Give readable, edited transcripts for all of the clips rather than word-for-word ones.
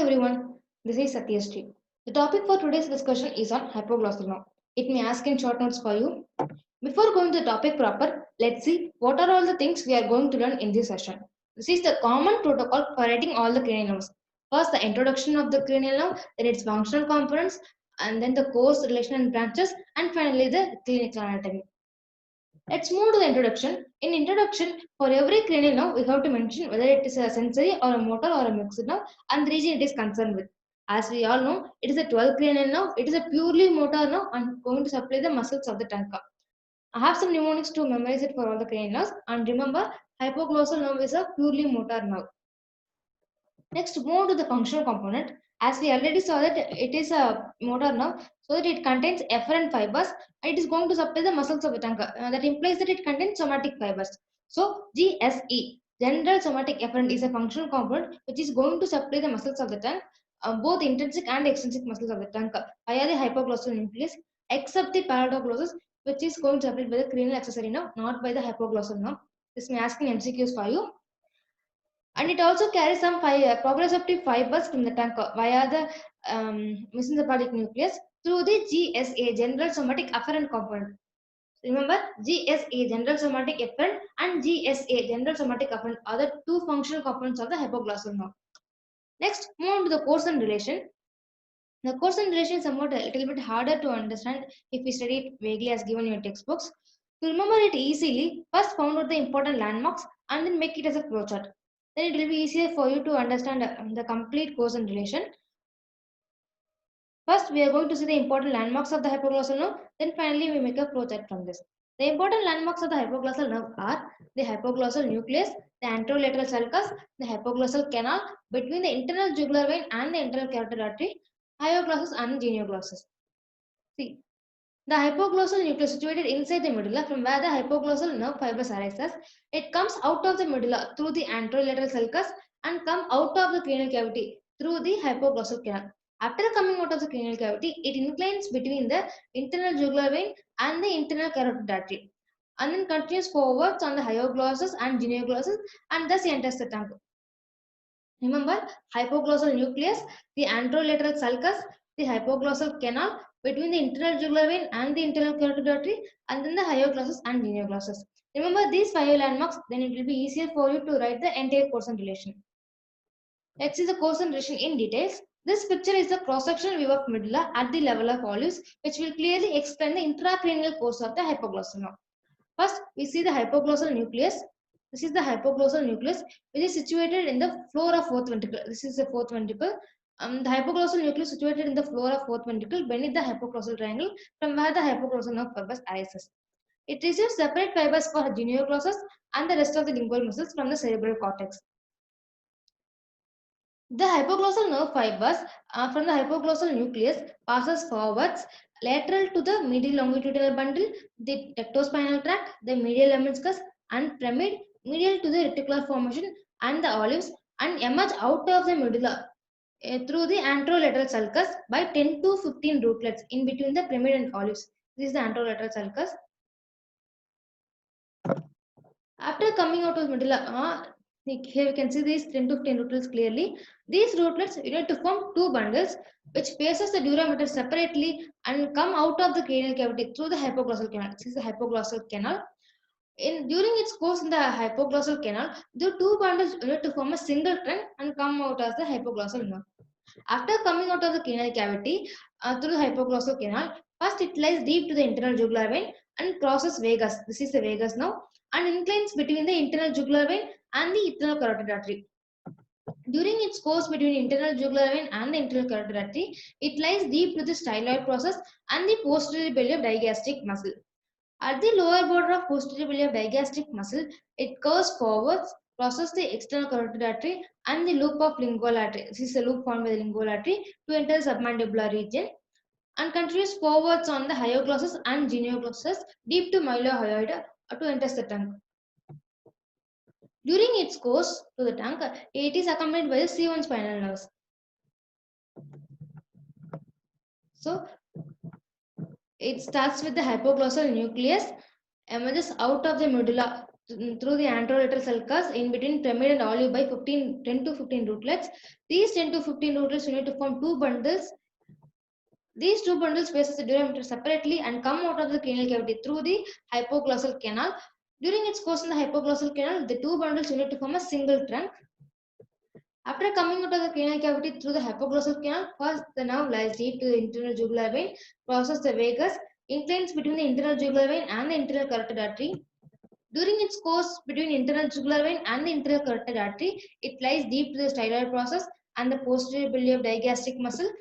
everyone, this is Satyashree. The topic for today's discussion is on hypoglossal nerve. It may ask in short notes for you. Before going to the topic proper, let's see what are all the things we are going to learn in this session. This is the common protocol for writing all the cranial nerves. First, the introduction of the cranial nerve, then its functional components, and then the course, relation, and branches, and finally the clinical anatomy. Let's move to the introduction. In introduction, for every cranial nerve, we have to mention whether it is a sensory or a motor or a mixed nerve and the region it is concerned with. As we all know, it is a 12 cranial nerve. It is a purely motor nerve and going to supply the muscles of the trunk. I have some mnemonics to memorize it for all the cranial nerves. And remember, hypoglossal nerve is a purely motor nerve. Next, move to the functional component. As we already saw that it is a motor nerve, so that it contains efferent fibers and it is going to supply the muscles of the trunk. That implies that it contains somatic fibers. So GSE, general somatic efferent, is a functional component which is going to supply the muscles of the tongue, both intrinsic and extrinsic muscles of the tongue via the hypoglossal nucleus, except the paraloglossus, which is going to supplied by the cranial accessory nerve, not by the hypoglossal nerve. This may ask in MCQs for you. And it also carries some proprioceptive fibers from the trunk via the mesencephalic nucleus through the GSA, general somatic afferent component. Remember, GSA, general somatic efferent, and GSA, general somatic afferent, are the two functional components of the hypoglossal nerve. Next, move on to the course and relation. The course and relation is somewhat a little bit harder to understand if we study it vaguely as given in your textbooks. To remember it easily, first find out the important landmarks and then make it as a flowchart. Then it will be easier for you to understand the complete course and relation. First, we are going to see the important landmarks of the hypoglossal nerve. Then finally, we make a flowchart from this. The important landmarks of the hypoglossal nerve are the hypoglossal nucleus, the anterolateral sulcus, the hypoglossal canal between the internal jugular vein and the internal carotid artery, hyoglossus and genioglossus. See, the hypoglossal nucleus situated inside the medulla from where the hypoglossal nerve fibers arises. It comes out of the medulla through the anterolateral sulcus and come out of the cranial cavity through the hypoglossal canal. After coming out of the cranial cavity, it inclines between the internal jugular vein and the internal carotid artery and then continues forwards on the hyoglossus and genioglossus and thus enters the tongue. Remember, hypoglossal nucleus, the anterolateral sulcus, the hypoglossal canal between the internal jugular vein and the internal carotid artery, and then the hyoglossus and genioglossus. Remember these five landmarks, then it will be easier for you to write the entire course and relation. Let's see the course and relation in details. This picture is the cross-sectional view of medulla at the level of olives, which will clearly explain the intracranial course of the hypoglossal nerve. First, we see the hypoglossal nucleus. This is the hypoglossal nucleus, which is situated in the floor of fourth ventricle. This is the fourth ventricle. The hypoglossal nucleus situated in the floor of fourth ventricle beneath the hypoglossal triangle, from where the hypoglossal nerve fibers arises. It receives separate fibers for genioglossus and the rest of the lingual muscles from the cerebral cortex. The hypoglossal nerve fibers from the hypoglossal nucleus passes forwards lateral to the medial longitudinal bundle, the tectospinal tract, the medial lemniscus and pyramid, medial to the reticular formation and the olives, and emerge out of the medulla through the anterolateral sulcus by 10 to 15 rootlets in between the pyramid and olives. This is the anterolateral sulcus. After coming out of the medulla, here we can see these 10 to 15 rootlets clearly. These rootlets unite to form two bundles which passes the dura mater separately and come out of the cranial cavity through the hypoglossal canal. This is the hypoglossal canal. During its course in the hypoglossal canal, the two bundles unite to form a single trunk and come out as the hypoglossal nerve. After coming out of the cranial cavity through the hypoglossal canal, first it lies deep to the internal jugular vein and crosses vagus. This is the vagus nerve and inclines between the internal jugular vein and the internal carotid artery. During its course between internal jugular vein and the internal carotid artery, it lies deep to the styloid process and the posterior belly of digastric muscle. At the lower border of posterior belly of digastric muscle, it curves forwards, crosses the external carotid artery and the loop of lingual artery. This is the loop formed by the lingual artery to enter the submandibular region and continues forwards on the hyoglossus and genioglossus deep to mylohyoid to enter the tongue. During its course to the tongue, it is accompanied by the C1 spinal nerves. So, it starts with the hypoglossal nucleus, emerges out of the medulla through the anterolateral sulcus in between pyramid and olive by 10 to 15 rootlets. These 10 to 15 rootlets unite to form two bundles. These two bundles faces the durameter separately and come out of the cranial cavity through the hypoglossal canal. During its course in the hypoglossal canal, the two bundles unite to form a single trunk. After coming out of the cranial cavity through the hypoglossal canal, first the nerve lies deep to the internal jugular vein, crosses the vagus, inclines between the internal jugular vein and the internal carotid artery. During its course between internal jugular vein and the internal carotid artery, it lies deep to the styloid process and the posterior biliary digastric muscle.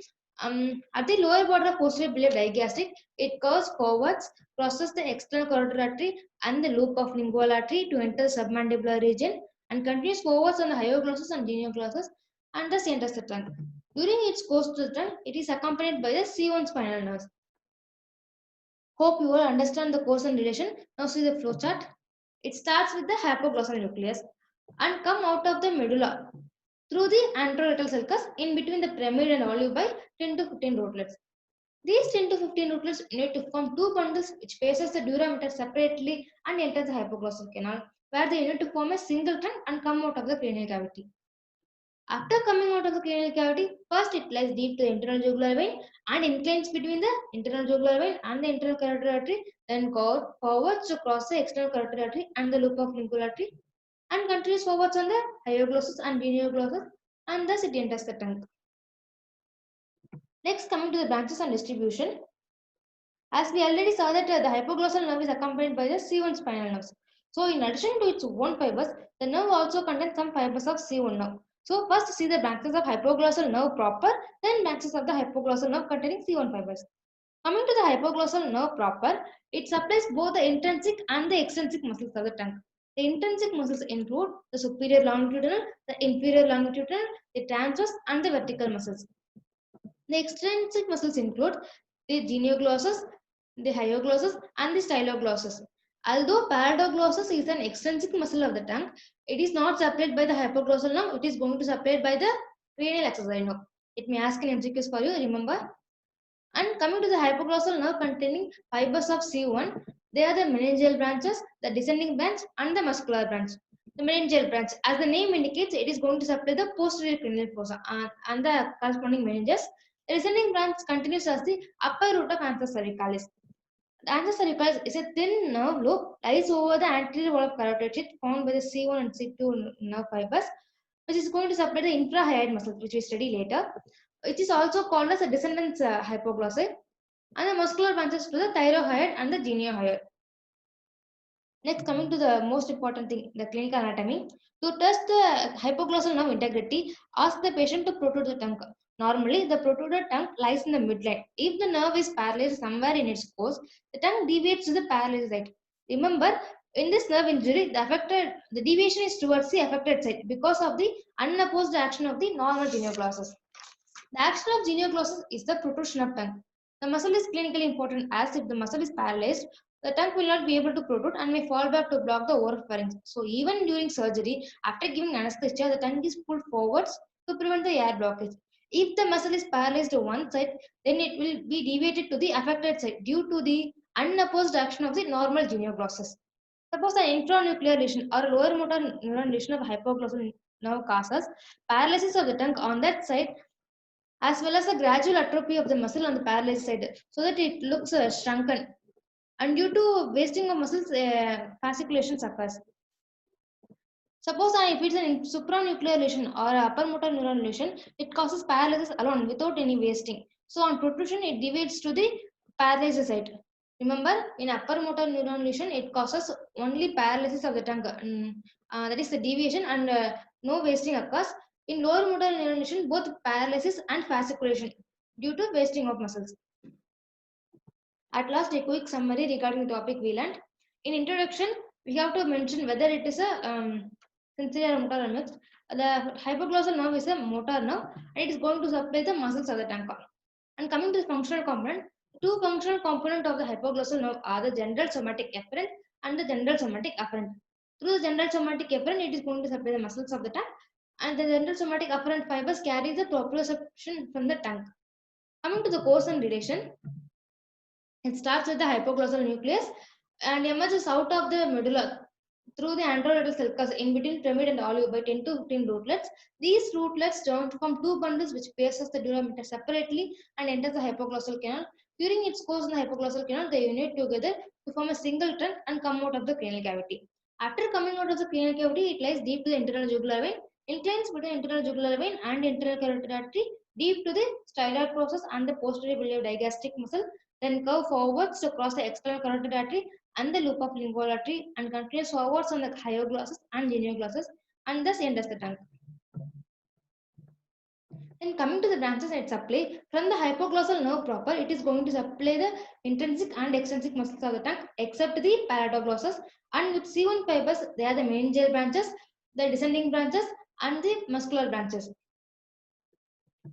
At the lower border of posterior biliary digastric, it curves forwards, crosses the external carotid artery and the loop of lingual artery to enter the submandibular region and continues forwards on the hyoglossus and genioglossus and thus enters the trunk. During its course to the trunk, it is accompanied by the C1 spinal nerves. Hope you all understand the course and duration. Now see the flow chart. It starts with the hypoglossal nucleus and come out of the medulla through the anterolateral sulcus in between the pyramid and olive by 10 to 15 rootlets. These 10 to 15 rootlets unite to form two bundles which faces the durameter separately and enters the hypoglossal canal, where they unite to form a single trunk and come out of the cranial cavity. After coming out of the cranial cavity, first it lies deep to the internal jugular vein and inclines between the internal jugular vein and the internal carotid artery, then go forwards to cross the external carotid artery and the loop of lingual artery, and continues forwards on the hyoglossus and genioglossus, and thus it enters the trunk. Next, coming to the branches and distribution. As we already saw that the hypoglossal nerve is accompanied by the C1 spinal nerves. So in addition to its own fibers, the nerve also contains some fibers of C1 nerve. So first see the branches of hypoglossal nerve proper, then branches of the hypoglossal nerve containing C1 fibers. Coming to the hypoglossal nerve proper, it supplies both the intrinsic and the extrinsic muscles of the tongue. The intrinsic muscles include the superior longitudinal, the inferior longitudinal, the transverse and the vertical muscles. The extrinsic muscles include the genioglossus, the hyoglossus and the styloglossus. Although paradoglossus is an extrinsic muscle of the tongue, it is not supplied by the hypoglossal nerve, it is going to supplied by the cranial accessory nerve. It may ask an MCQs for you, remember. And coming to the hypoglossal nerve containing fibers of C1, they are the meningeal branches, the descending branch and the muscular branch. The meningeal branch, as the name indicates, it is going to supply the posterior cranial fossa and the corresponding meninges. The descending branch continues as the upper root of ansa cervicalis. The ansa cervicalis is a thin nerve loop lies over the anterior wall of carotid sheath formed by the C1 and C2 nerve fibers, which is going to supply the infrahyoid muscle, which we study later. It is also called as a descendants hypoglossal, and the muscular branches to the thyrohyoid and the geniohyoid. Next, coming to the most important thing, the clinical anatomy. To test the hypoglossal nerve integrity, ask the patient to protrude the tongue. Normally, the protruded tongue lies in the midline. If the nerve is paralyzed somewhere in its course, the tongue deviates to the paralyzed side. Remember, in this nerve injury, the deviation is towards the affected side because of the unopposed action of the normal genioglossus. The action of genioglossus is the protrusion of tongue. The muscle is clinically important as if the muscle is paralyzed, the tongue will not be able to protrude and may fall back to block the oropharynx. So even during surgery, after giving anesthesia, the tongue is pulled forwards to prevent the air blockage. If the muscle is paralyzed to one side, then it will be deviated to the affected side due to the unopposed action of the normal genioglossus. Suppose an intranuclear lesion or a lower motor neuron lesion of hypoglossal nerve causes paralysis of the tongue on that side as well as a gradual atrophy of the muscle on the paralyzed side so that it looks shrunken, and due to wasting of muscles fasciculation occurs. Suppose if it's an supranuclear lesion or upper motor neuron lesion, it causes paralysis alone without any wasting. So on protrusion it deviates to the paralyzed side. Remember, in upper motor neuron lesion it causes only paralysis of the tongue, that is the deviation, and no wasting occurs. In lower motor neuron lesion, both paralysis and fasciculation due to wasting of muscles. At last, a quick summary regarding the topic we learned. In introduction, we have to mention whether it is a sensory or motor or mixed. The hypoglossal nerve is a motor nerve and it is going to supply the muscles of the tongue. And coming to the functional component, two functional components of the hypoglossal nerve are the general somatic efferent and the general somatic afferent. Through the general somatic efferent, it is going to supply the muscles of the tongue, and the general somatic afferent fibers carry the proprioception from the tongue. Coming to the course and duration, it starts with the hypoglossal nucleus and emerges out of the medulla through the anterolateral sulcus in between pyramid and olive by 10 to 15 rootlets. These rootlets join to form two bundles which pierces the dura mater separately and enters the hypoglossal canal. During its course in the hypoglossal canal, they unite together to form a single trunk and come out of the cranial cavity. After coming out of the cranial cavity, it lies deep to the internal jugular vein, inclines between internal jugular vein and internal carotid artery, deep to the styloid process and the posterior biliary digastric muscle, then curve forwards to cross the external carotid artery and the loop of lingual artery and continues forwards on the hyoglossus and genioglossus and thus enters the trunk. Then coming to the branches at supply, from the hypoglossal nerve proper, it is going to supply the intrinsic and extrinsic muscles of the tongue except the palatoglossus, and with C1 fibers, they are the meningeal branches, the descending branches and the muscular branches.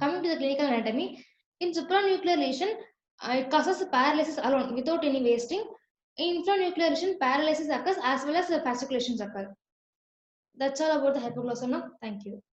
Coming to the clinical anatomy, in supranuclear lesion, it causes paralysis alone without any wasting. In infranuclear lesion, paralysis occurs as well as the fasciculations occur. That's all about the hypoglossal nerve. Thank you.